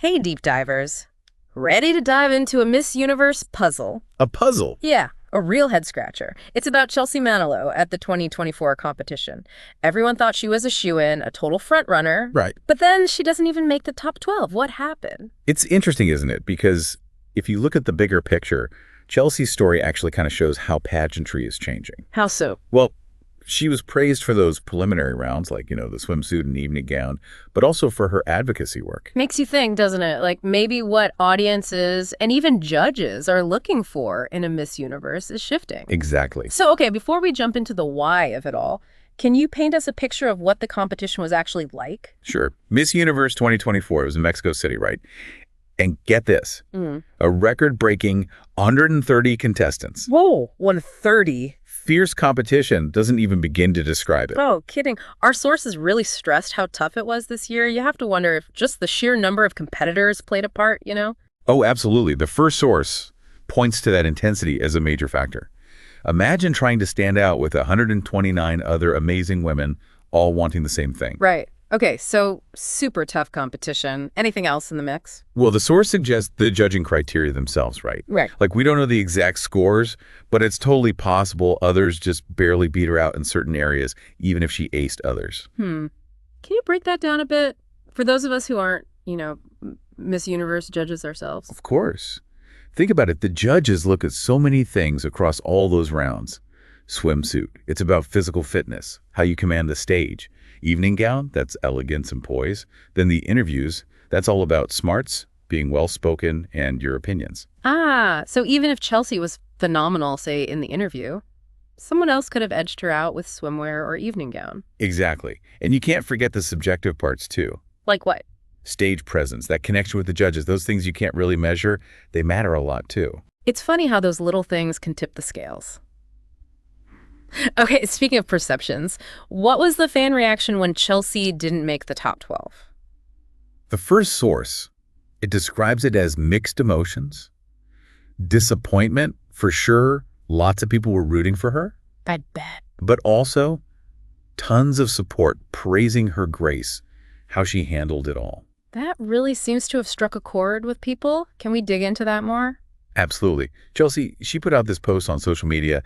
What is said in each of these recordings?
Hey, deep divers. Ready to dive into a Miss Universe puzzle? A puzzle? Yeah, a real head-scratcher. It's about Chelsea Manalo at the 2024 competition. Everyone thought she was a shoo-in, a total front-runner. Right. But then she doesn't even make the top 12. What happened? It's interesting, isn't it? Because if you look at the bigger picture, Chelsea's story actually kind of shows how pageantry is changing. How so? Well, she was praised for those preliminary rounds, like, the swimsuit and evening gown, but also for her advocacy work. Makes you think, doesn't it? Like maybe what audiences and even judges are looking for in a Miss Universe is shifting. Exactly. So, okay, before we jump into the why of it all, can you paint us a picture of what the competition was actually like? Sure. Miss Universe 2024, it was in Mexico City, right? And get this, a record-breaking 130 contestants. Whoa, 130. Fierce competition doesn't even begin to describe it. Oh, kidding. Our sources really stressed how tough it was this year. You have to wonder if just the sheer number of competitors played a part, Oh, absolutely. The first source points to that intensity as a major factor. Imagine trying to stand out with 129 other amazing women all wanting the same thing. Right. Okay, so super tough competition. Anything else in the mix? Well, the source suggests the judging criteria themselves, right? Right. Like, we don't know the exact scores, but it's totally possible others just barely beat her out in certain areas, even if she aced others. Can you break that down a bit? For those of us who aren't, Miss Universe judges ourselves. Of course. Think about it. The judges look at so many things across all those rounds. Swimsuit, it's about physical fitness, how you command the stage. Evening gown, that's elegance and poise. Then the interviews, that's all about smarts, being well-spoken, and your opinions. Ah, so even if Chelsea was phenomenal, say, in the interview, someone else could have edged her out with swimwear or evening gown. Exactly. And you can't forget the subjective parts, too. Like what? Stage presence, that connection with the judges, those things you can't really measure, they matter a lot, too. It's funny how those little things can tip the scales. Okay, speaking of perceptions, what was the fan reaction when Chelsea didn't make the top 12? The first source, it describes it as mixed emotions, disappointment, for sure. Lots of people were rooting for her. I bet. But also tons of support praising her grace, how she handled it all. That really seems to have struck a chord with people. Can we dig into that more? Absolutely. Chelsea, she put out this post on social media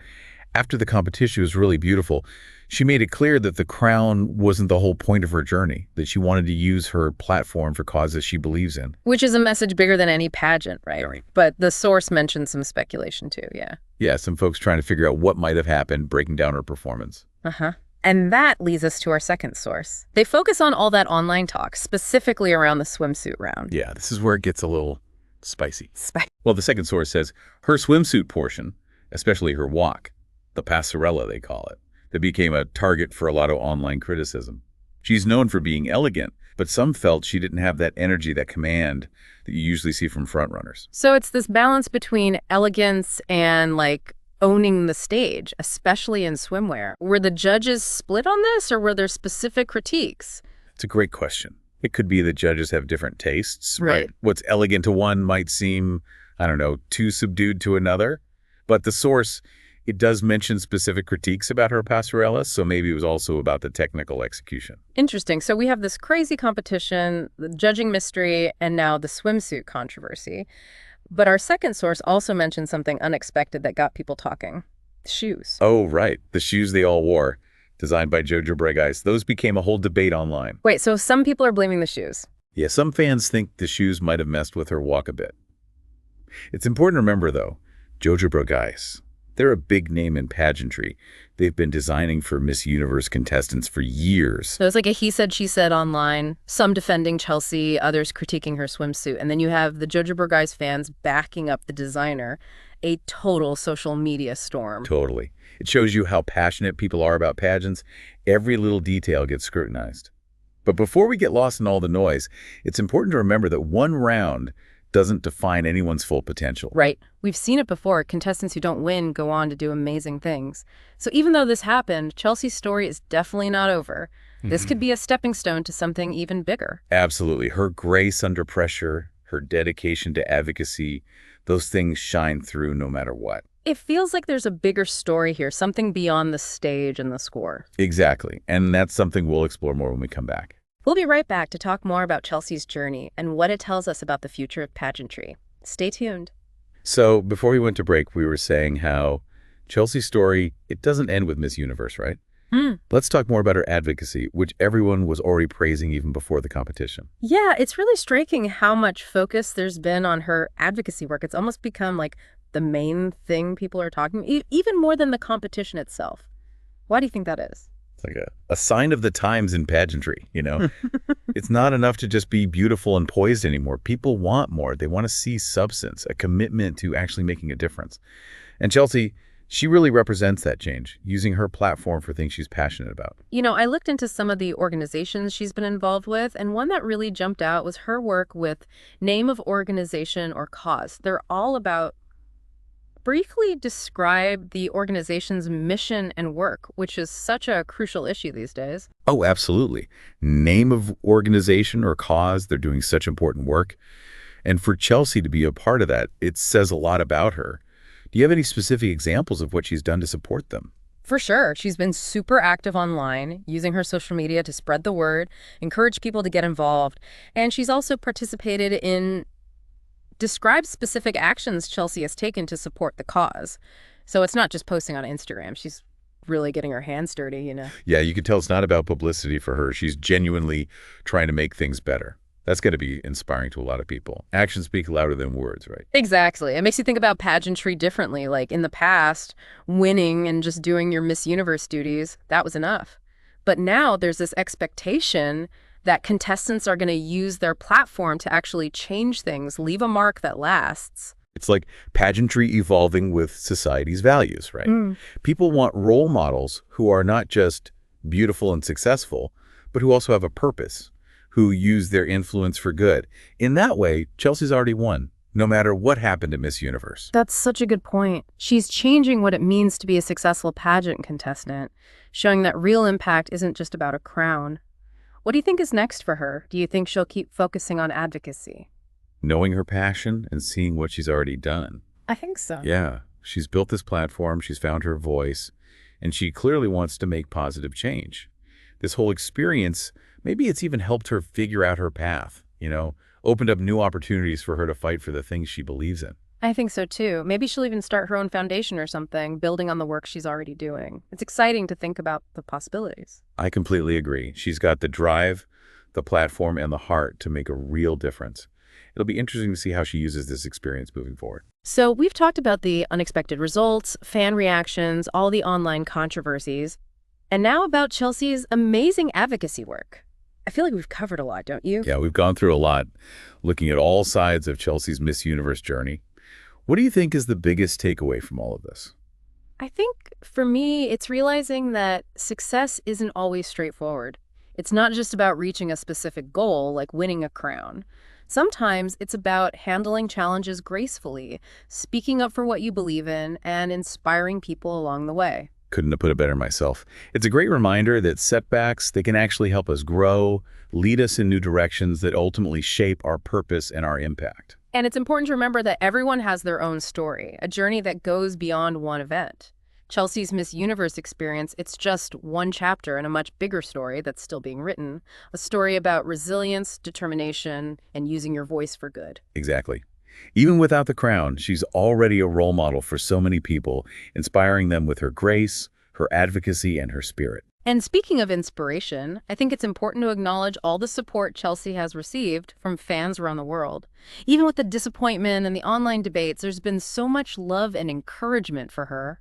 after the competition. Was really beautiful. She made it clear that the crown wasn't the whole point of her journey, that she wanted to use her platform for causes she believes in. Which is a message bigger than any pageant, right? Right. But the source mentioned some speculation too, yeah. Yeah, some folks trying to figure out what might have happened, breaking down her performance. And that leads us to our second source. They focus on all that online talk, specifically around the swimsuit round. Yeah, this is where it gets a little spicy. Well, the second source says her swimsuit portion, especially her walk, the passerella they call it, that became a target for a lot of online criticism. She's known for being elegant, but some felt she didn't have that energy, that command that you usually see from frontrunners. So it's this balance between elegance and owning the stage, especially in swimwear. Were the judges split on this, or were there specific critiques? It's a great question. It could be that judges have different tastes. Right. What's elegant to one might seem, too subdued to another. But the source, it does mention specific critiques about her passerella, so maybe it was also about the technical execution. Interesting. So we have this crazy competition, the judging mystery, and now the swimsuit controversy. But our second source also mentioned something unexpected that got people talking. Shoes. Oh, right. The shoes they all wore, designed by Jojo Breguys. Those became a whole debate online. Wait, so some people are blaming the shoes. Yeah, some fans think the shoes might have messed with her walk a bit. It's important to remember, though, Jojo Breguys, they're a big name in pageantry. They've been designing for Miss Universe contestants for years. So it's like a he said, she said online, some defending Chelsea, others critiquing her swimsuit. And then you have the Jojo Breguys fans backing up the designer, a total social media storm. Totally. It shows you how passionate people are about pageants. Every little detail gets scrutinized. But before we get lost in all the noise, it's important to remember that one round doesn't define anyone's full potential. Right. We've seen it before. Contestants who don't win go on to do amazing things. So even though this happened, Chelsea's story is definitely not over. This could be a stepping stone to something even bigger. Absolutely. Her grace under pressure, her dedication to advocacy, those things shine through no matter what. It feels like there's a bigger story here, something beyond the stage and the score. Exactly. And that's something we'll explore more when we come back. We'll be right back to talk more about Chelsea's journey and what it tells us about the future of pageantry. Stay tuned. So before we went to break, we were saying how Chelsea's story, it doesn't end with Miss Universe, right? Hmm. Let's talk more about her advocacy, which everyone was already praising even before the competition. Yeah, it's really striking how much focus there's been on her advocacy work. It's almost become like the main thing people are talking, even more than the competition itself. Why do you think that is? It's like a sign of the times in pageantry. It's not enough to just be beautiful and poised anymore. People want more. They want to see substance, a commitment to actually making a difference. And Chelsea, she really represents that change, using her platform for things she's passionate about. I looked into some of the organizations she's been involved with, and one that really jumped out was her work with name of organization or cause. They're all about briefly describe the organization's mission and work, which is such a crucial issue these days. Oh, absolutely. Name of organization or cause, they're doing such important work. And for Chelsea to be a part of that, it says a lot about her. Do you have any specific examples of what she's done to support them? For sure. She's been super active online, using her social media to spread the word, encourage people to get involved. And she's also participated in describe specific actions Chelsea has taken to support the cause. So it's not just posting on Instagram. She's really getting her hands dirty. Yeah, you can tell it's not about publicity for her. She's genuinely trying to make things better. That's going to be inspiring to a lot of people. Actions speak louder than words, right? Exactly. It makes you think about pageantry differently. Like in the past, winning and just doing your Miss Universe duties, that was enough. But now there's this expectation that contestants are going to use their platform to actually change things, leave a mark that lasts. It's like pageantry evolving with society's values, right? People want role models who are not just beautiful and successful, but who also have a purpose, who use their influence for good. In that way, Chelsea's already won, no matter what happened at Miss Universe. That's such a good point. She's changing what it means to be a successful pageant contestant, showing that real impact isn't just about a crown. What do you think is next for her? Do you think she'll keep focusing on advocacy? Knowing her passion and seeing what she's already done. I think so. Yeah, she's built this platform, she's found her voice, and she clearly wants to make positive change. This whole experience, maybe it's even helped her figure out her path, opened up new opportunities for her to fight for the things she believes in. I think so too. Maybe she'll even start her own foundation or something, building on the work she's already doing. It's exciting to think about the possibilities. I completely agree. She's got the drive, the platform, and the heart to make a real difference. It'll be interesting to see how she uses this experience moving forward. So we've talked about the unexpected results, fan reactions, all the online controversies, and now about Chelsea's amazing advocacy work. I feel like we've covered a lot, don't you? Yeah, we've gone through a lot, looking at all sides of Chelsea's Miss Universe journey. What do you think is the biggest takeaway from all of this? I think for me, it's realizing that success isn't always straightforward. It's not just about reaching a specific goal, like winning a crown. Sometimes it's about handling challenges gracefully, speaking up for what you believe in, and inspiring people along the way. Couldn't have put it better myself. It's a great reminder that setbacks, they can actually help us grow, lead us in new directions that ultimately shape our purpose and our impact. And it's important to remember that everyone has their own story, a journey that goes beyond one event. Chelsea's Miss Universe experience, it's just one chapter in a much bigger story that's still being written, a story about resilience, determination, and using your voice for good. Exactly. Even without the crown, she's already a role model for so many people, inspiring them with her grace, her advocacy, and her spirit. And speaking of inspiration, I think it's important to acknowledge all the support Chelsea has received from fans around the world. Even with the disappointment and the online debates, there's been so much love and encouragement for her.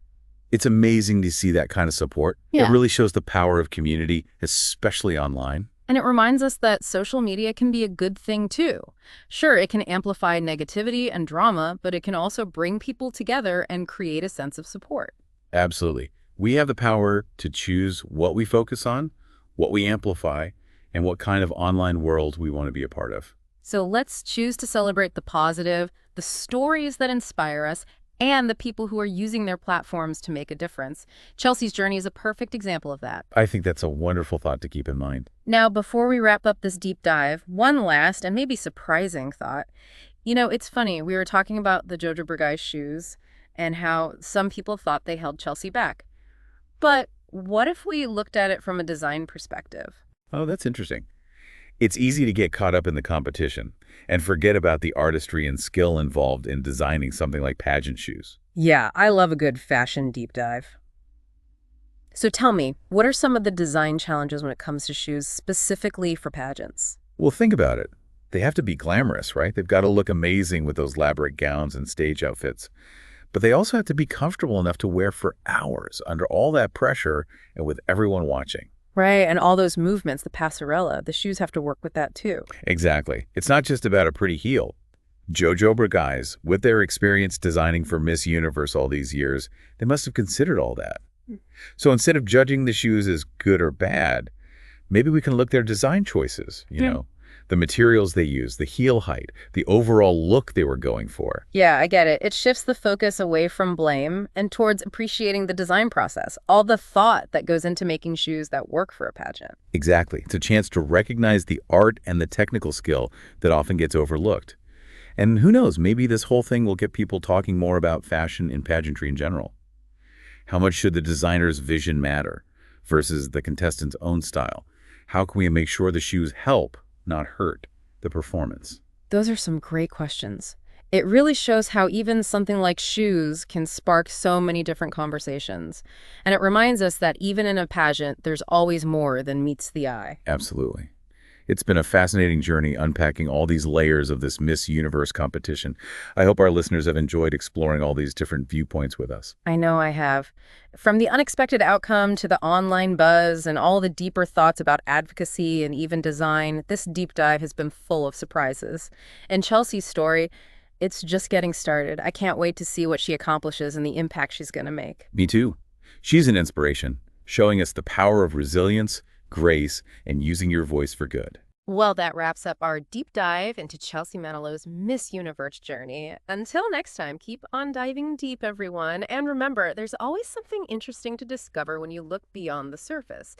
It's amazing to see that kind of support. Yeah. It really shows the power of community, especially online. And it reminds us that social media can be a good thing too. Sure, it can amplify negativity and drama, but it can also bring people together and create a sense of support. Absolutely. We have the power to choose what we focus on, what we amplify, and what kind of online world we want to be a part of. So let's choose to celebrate the positive, the stories that inspire us, and the people who are using their platforms to make a difference. Chelsea's journey is a perfect example of that. I think that's a wonderful thought to keep in mind. Now, before we wrap up this deep dive, one last and maybe surprising thought. It's funny, we were talking about the Jojo Burgais shoes and how some people thought they held Chelsea back. But what if we looked at it from a design perspective? Oh, that's interesting. It's easy to get caught up in the competition and forget about the artistry and skill involved in designing something like pageant shoes. Yeah, I love a good fashion deep dive. So tell me, what are some of the design challenges when it comes to shoes specifically for pageants? Well, think about it. They have to be glamorous, right? They've got to look amazing with those elaborate gowns and stage outfits. But they also have to be comfortable enough to wear for hours under all that pressure and with everyone watching. Right, and all those movements, the passerella, the shoes have to work with that too. Exactly. It's not just about a pretty heel. Jojoba guys, with their experience designing for Miss Universe all these years, they must have considered all that. So instead of judging the shoes as good or bad, maybe we can look at their design choices, the materials they use, the heel height, the overall look they were going for. Yeah, I get it. It shifts the focus away from blame and towards appreciating the design process, all the thought that goes into making shoes that work for a pageant. Exactly. It's a chance to recognize the art and the technical skill that often gets overlooked. And who knows, maybe this whole thing will get people talking more about fashion and pageantry in general. How much should the designer's vision matter versus the contestant's own style? How can we make sure the shoes help, not hurt, the performance? Those are some great questions. It really shows how even something like shoes can spark so many different conversations. And it reminds us that even in a pageant, there's always more than meets the eye. Absolutely. It's been a fascinating journey unpacking all these layers of this Miss Universe competition. I hope our listeners have enjoyed exploring all these different viewpoints with us. I know I have. From the unexpected outcome to the online buzz and all the deeper thoughts about advocacy and even design, this deep dive has been full of surprises. And Chelsea's story, it's just getting started. I can't wait to see what she accomplishes and the impact she's going to make. Me too. She's an inspiration, showing us the power of resilience, grace, and using your voice for good. Well, that wraps up our deep dive into Chelsea Manalo's Miss Universe journey. Until next time, keep on diving deep, everyone. And remember, there's always something interesting to discover when you look beyond the surface.